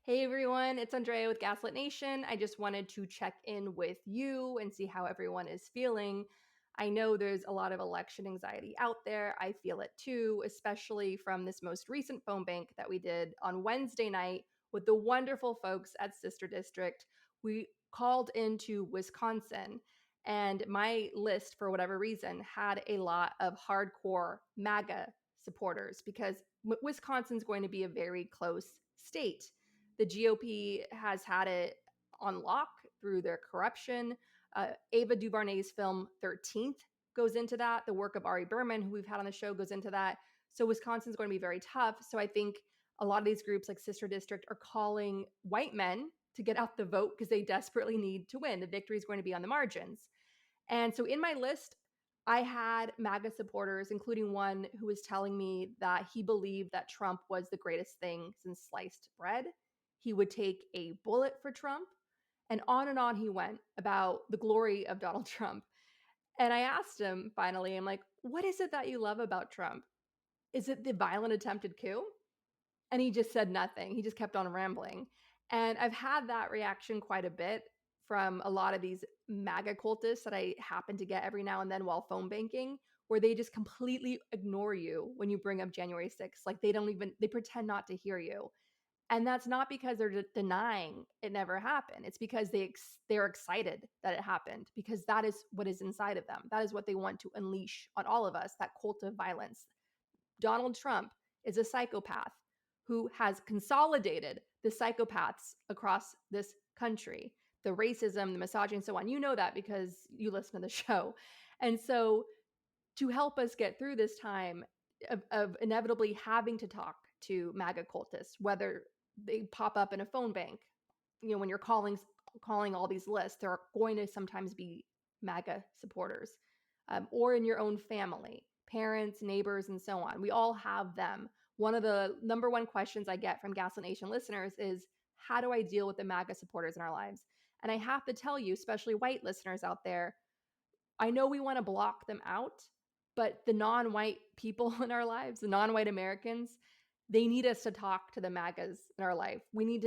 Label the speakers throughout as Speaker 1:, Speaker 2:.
Speaker 1: Hey everyone, it's Andrea with Gaslit Nation. I just wanted to check in with you and see how everyone is feeling. I know there's a lot of election anxiety out there. I feel it too, especially from this most recent phone bank that we did on Wednesday night with the wonderful folks at Sister District. We called into Wisconsin, and my list, for whatever reason, had a lot of hardcore MAGA supporters because Wisconsin's going to be a very close state. The GOP has had it on lock through their corruption. Ava DuVernay's film 13th goes into that. The work of Ari Berman, who we've had on the show, goes into that. So Wisconsin's going to be very tough. So I think a lot of these groups like Sister District are calling white men to get out the vote because they desperately need to win. The victory is going to be on the margins. And so in my list, I had MAGA supporters, including one who was telling me that he believed that Trump was the greatest thing since sliced bread. He would take a bullet for Trump. And on he went about the glory of Donald Trump. And I asked him finally, I'm like, what is it that you love about Trump? Is it the violent attempted coup? And he just said nothing. He just kept on rambling. And I've had that reaction quite a bit from a lot of these MAGA cultists that I happen to get every now and then while phone banking, where they just completely ignore you when you bring up January 6th. Like they pretend not to hear you. And that's not because they're denying it never happened. It's because they're excited that it happened, because that is what is inside of them. That is what they want to unleash on all of us, that cult of violence. Donald Trump is a psychopath who has consolidated the psychopaths across this country, the racism, the misogyny, and so on. You know that because you listen to the show. And so to help us get through this time of inevitably having to talk to MAGA cultists, whether they pop up in a phone bank, when you're calling all these lists, there are going to sometimes be MAGA supporters, or in your own family, parents, neighbors, and so on. We all have them. One of the number one questions I get from Gaslit Nation listeners is, how do I deal with the MAGA supporters in our lives? And I have to tell you, especially white listeners out there, I know we want to block them out, but the non-white people in our lives, the non-white Americans, they need us to talk to the MAGAs in our life. We need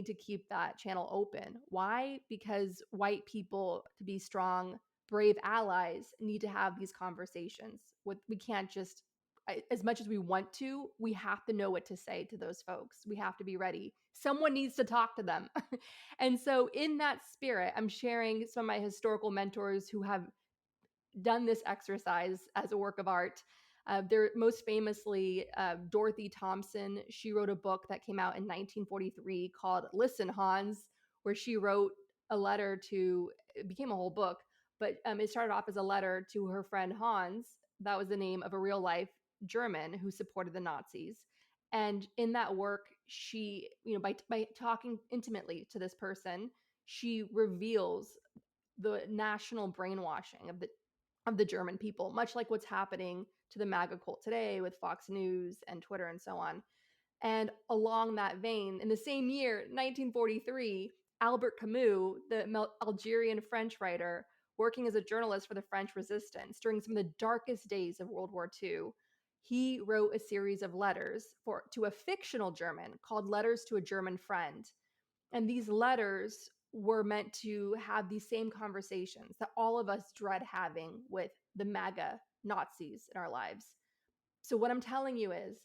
Speaker 1: to keep that channel open. Why? Because white people, to be strong, brave allies, need to have these conversations. We can't just, as much as we want to, we have to know what to say to those folks. We have to be ready. Someone needs to talk to them. And so in that spirit, I'm sharing some of my historical mentors who have done this exercise as a work of art. They're most famously Dorothy Thompson. She wrote a book that came out in 1943 called Listen, Hans, where she wrote a letter to, it became a whole book, but it started off as a letter to her friend Hans. That was the name of a real life German who supported the Nazis. And in that work, she, by talking intimately to this person, she reveals the national brainwashing of the German people, much like what's happening to the MAGA cult today with Fox News and Twitter and so on. And along that vein, in the same year, 1943, Albert Camus, the Algerian-French writer, working as a journalist for the French resistance during some of the darkest days of World War II, he wrote a series of letters to a fictional German called Letters to a German Friend. And these letters were meant to have these same conversations that all of us dread having with the MAGA Nazis in our lives. So what I'm telling you is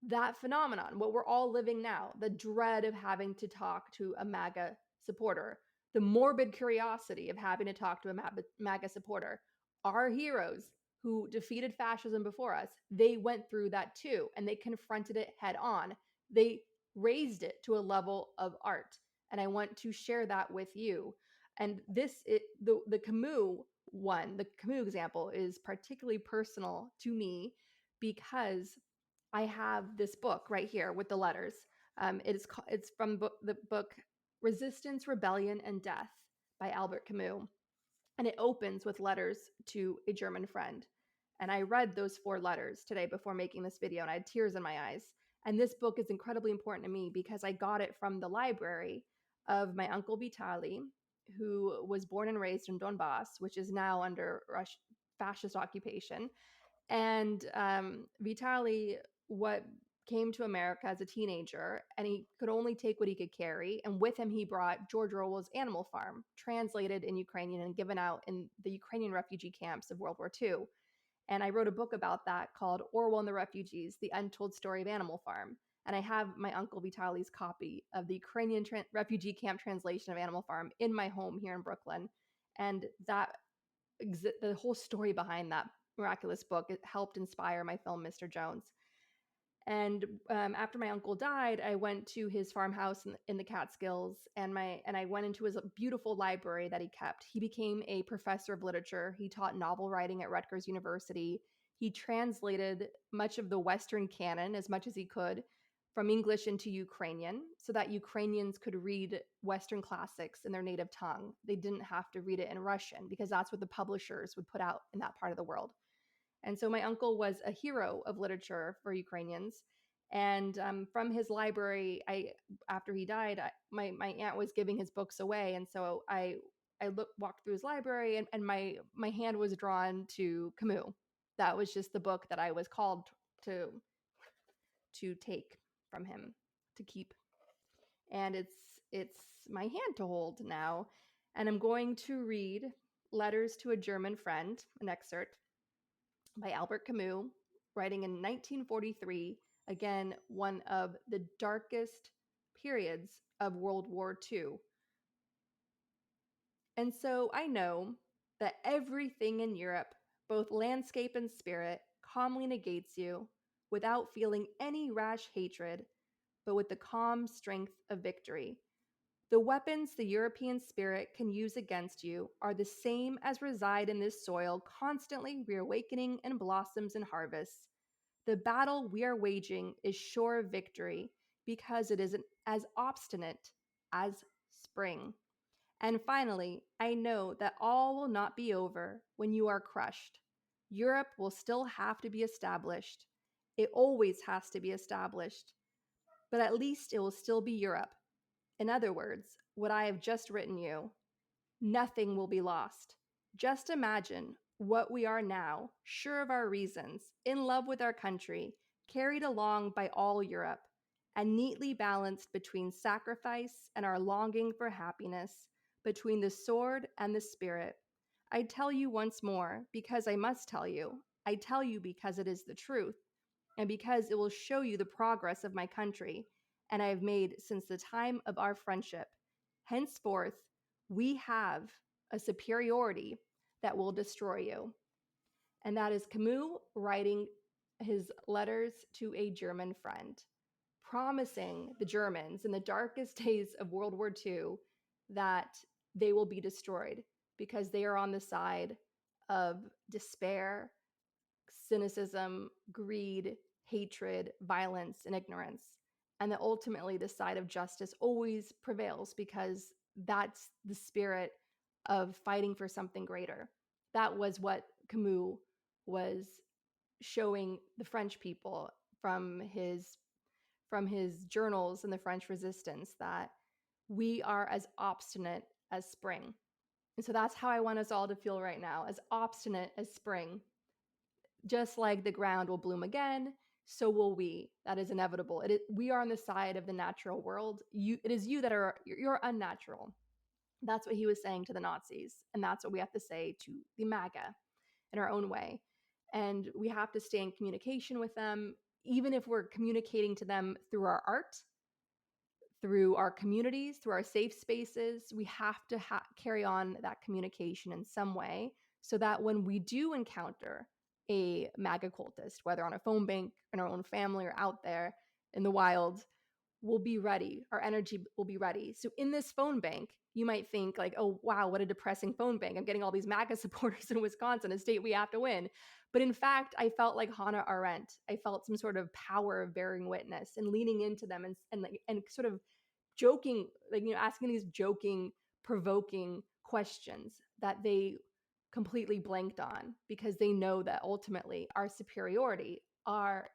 Speaker 1: that phenomenon, what we're all living now, the dread of having to talk to a MAGA supporter, the morbid curiosity of having to talk to a MAGA supporter, our heroes who defeated fascism before us, they went through that too, and they confronted it head on. They raised it to a level of art. And I want to share that with you. And the Camus one, the Camus example is particularly personal to me because I have this book right here with the letters. It's from the book Resistance, Rebellion, and Death by Albert Camus. And it opens with letters to a German friend. And I read those 4 letters today before making this video, and I had tears in my eyes. And this book is incredibly important to me because I got it from the library of my uncle Vitali, who was born and raised in Donbass, which is now under fascist occupation. And Vitali, what came to America as a teenager, and he could only take what he could carry. And with him, he brought George Orwell's Animal Farm, translated in Ukrainian and given out in the Ukrainian refugee camps of World War II. And I wrote a book about that called Orwell and the Refugees, The Untold Story of Animal Farm. And I have my uncle Vitali's copy of the Ukrainian refugee camp translation of Animal Farm in my home here in Brooklyn. And the whole story behind that miraculous book, it helped inspire my film, Mr. Jones. And after my uncle died, I went to his farmhouse in the Catskills, and I went into his beautiful library that he kept. He became a professor of literature. He taught novel writing at Rutgers University. He translated much of the Western canon, as much as he could, from English into Ukrainian, so that Ukrainians could read Western classics in their native tongue. They didn't have to read it in Russian, because that's what the publishers would put out in that part of the world. And so my uncle was a hero of literature for Ukrainians. And from his library, after he died, my aunt was giving his books away. And so I walked through his library, and my hand was drawn to Camus. That was just the book that I was called to take from him, to keep. And it's my hand to hold now. And I'm going to read Letters to a German Friend, an excerpt by Albert Camus, writing in 1943, again, one of the darkest periods of World War II. And so I know that everything in Europe, both landscape and spirit, calmly negates you without feeling any rash hatred, but with the calm strength of victory. The weapons the European spirit can use against you are the same as reside in this soil, constantly reawakening in blossoms and harvests. The battle we are waging is sure of victory because it is as obstinate as spring. And finally, I know that all will not be over when you are crushed. Europe will still have to be established. It always has to be established. But at least it will still be Europe. In other words, what I have just written you, nothing will be lost. Just imagine what we are now, sure of our reasons, in love with our country, carried along by all Europe, and neatly balanced between sacrifice and our longing for happiness, between the sword and the spirit. I tell you once more, because I must tell you. I tell you because it is the truth, and because it will show you the progress of my country, and I have made since the time of our friendship. Henceforth, we have a superiority that will destroy you. And that is Camus writing his letters to a German friend, promising the Germans in the darkest days of World War II that they will be destroyed because they are on the side of despair, cynicism, greed, hatred, violence, and ignorance. And that ultimately the side of justice always prevails because that's the spirit of fighting for something greater. That was what Camus was showing the French people from his journals in the French Resistance, that we are as obstinate as spring. And so that's how I want us all to feel right now, as obstinate as spring. Just like the ground will bloom again, so will we. That is inevitable. We are on the side of the natural world. It is you that you're unnatural. That's what he was saying to the Nazis. And that's what we have to say to the MAGA in our own way. And we have to stay in communication with them, even if we're communicating to them through our art, through our communities, through our safe spaces. We have to carry on that communication in some way so that when we do encounter a MAGA cultist, whether on a phone bank, in our own family, or out there in the wild, we'll be ready. Our energy will be ready. So in this phone bank, you might think like, oh, wow, what a depressing phone bank. I'm getting all these MAGA supporters in Wisconsin, a state we have to win. But in fact, I felt like Hannah Arendt. I felt some sort of power of bearing witness and leaning into them and sort of joking, asking these joking, provoking questions that they completely blanked on, because they know that ultimately our superiority, our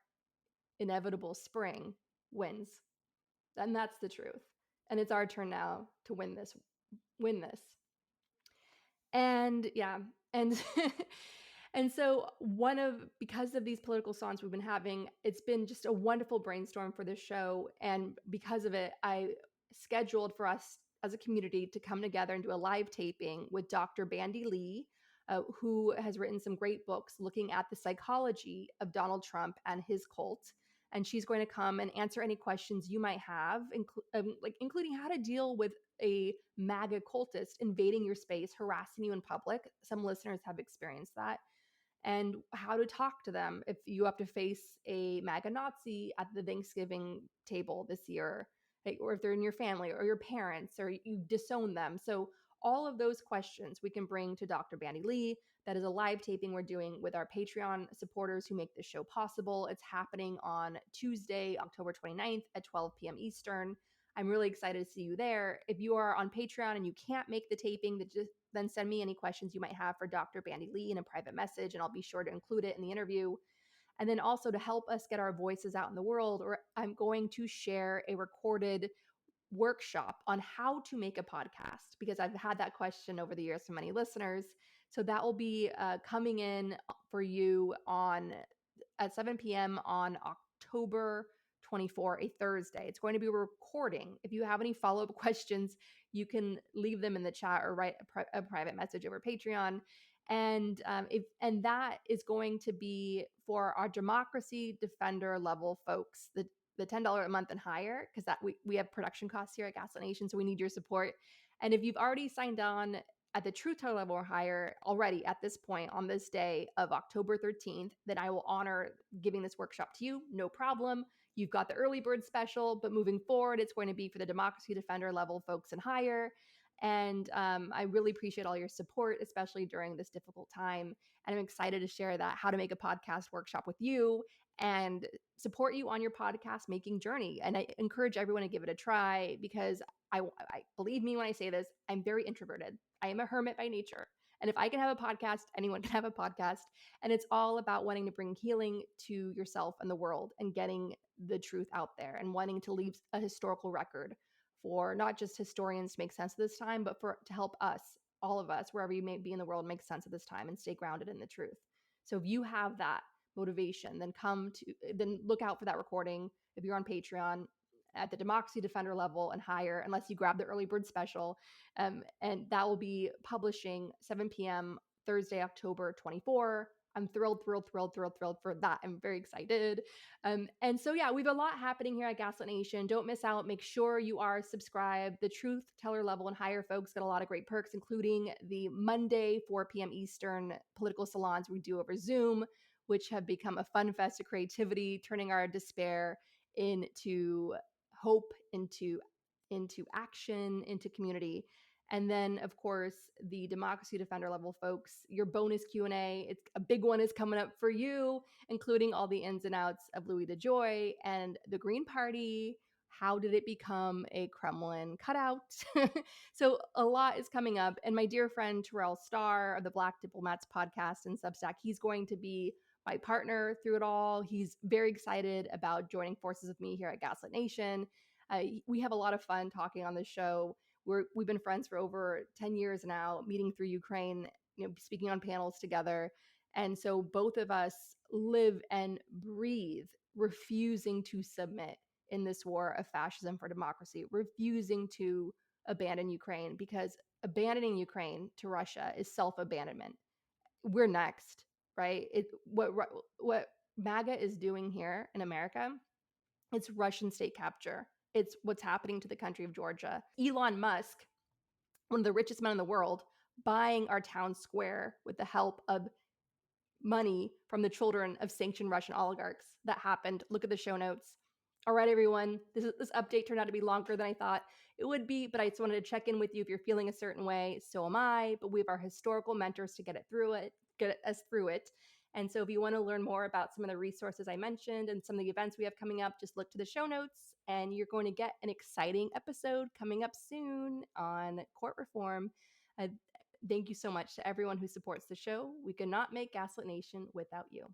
Speaker 1: inevitable spring, wins. And that's the truth. And it's our turn now to win this. And yeah, and And so because of these political songs we've been having, it's been just a wonderful brainstorm for this show. And because of it, I scheduled for us as a community to come together and do a live taping with Dr. Bandy Lee, who has written some great books looking at the psychology of Donald Trump and his cult. And she's going to come and answer any questions you might have, including how to deal with a MAGA cultist invading your space, harassing you in public. Some listeners have experienced that, and how to talk to them if you have to face a MAGA Nazi at the Thanksgiving table this year, or if they're in your family or your parents or you disown them. So all of those questions we can bring to Dr. Bandy Lee. That is a live taping we're doing with our Patreon supporters who make this show possible. It's happening on Tuesday, October 29th at 12 p.m. Eastern. I'm really excited to see you there. If you are on Patreon and you can't make the taping, then send me any questions you might have for Dr. Bandy Lee in a private message, and I'll be sure to include it in the interview. And then also to help us get our voices out in the world, I'm going to share a recorded workshop on how to make a podcast, because I've had that question over the years from many listeners. So that will be coming in for you at 7 p.m. on October 24, a Thursday. It's going to be a recording. If you have any follow-up questions, you can leave them in the chat or write a private message over Patreon. And that is going to be for our democracy defender level folks, the $10 a month and higher, because that we have production costs here at Gaslit Nation, so we need your support. And if you've already signed on at the Truth Teller level or higher already at this point on this day of October 13th, then I will honor giving this workshop to you. No problem. You've got the early bird special, but moving forward, it's going to be for the democracy defender level folks and higher. And I really appreciate all your support, especially during this difficult time. And I'm excited to share that how to make a podcast workshop with you and support you on your podcast making journey. And I encourage everyone to give it a try, because I believe me when I say this, I'm very introverted. I am a hermit by nature. And if I can have a podcast, anyone can have a podcast. And it's all about wanting to bring healing to yourself and the world and getting the truth out there and wanting to leave a historical record for not just historians to make sense of this time, but to help us, all of us, wherever you may be in the world, make sense of this time and stay grounded in the truth. So if you have that motivation, then look out for that recording if you're on Patreon at the democracy defender level and higher, unless you grab the early bird special. And that will be publishing 7 p.m. Thursday, October 24. I'm thrilled for that. I'm very excited. And so, yeah, we have a lot happening here at Gaslit Nation. Don't miss out. Make sure you are subscribed. The Truth Teller level and higher folks get a lot of great perks, including the Monday, 4 p.m. Eastern political salons we do over Zoom, which have become a fun fest of creativity, turning our despair into hope, into action, into community. And then, of course, the democracy defender level folks, your bonus Q&A. It's a big one is coming up for you, including all the ins and outs of Louis DeJoy and the Green Party. How did it become a Kremlin cutout? So a lot is coming up. And my dear friend Terrell Starr of the Black Diplomats podcast and Substack, he's going to be my partner through it all. He's very excited about joining forces with me here at Gaslit Nation. We have a lot of fun talking on this show. We've been friends for over 10 years now, meeting through Ukraine, speaking on panels together. And so both of us live and breathe refusing to submit in this war of fascism for democracy, refusing to abandon Ukraine, because abandoning Ukraine to Russia is self-abandonment. We're next, right? What MAGA is doing here in America, it's Russian state capture. It's what's happening to the country of Georgia. Elon Musk, one of the richest men in the world, buying our town square with the help of money from the children of sanctioned Russian oligarchs. That happened. Look at the show notes. All right, everyone. This update turned out to be longer than I thought it would be, but I just wanted to check in with you. If you're feeling a certain way, so am I. But we have our historical mentors to get us through it. And so if you want to learn more about some of the resources I mentioned and some of the events we have coming up, just look to the show notes, and you're going to get an exciting episode coming up soon on court reform. Thank you so much to everyone who supports the show. We could not make Gaslit Nation without you.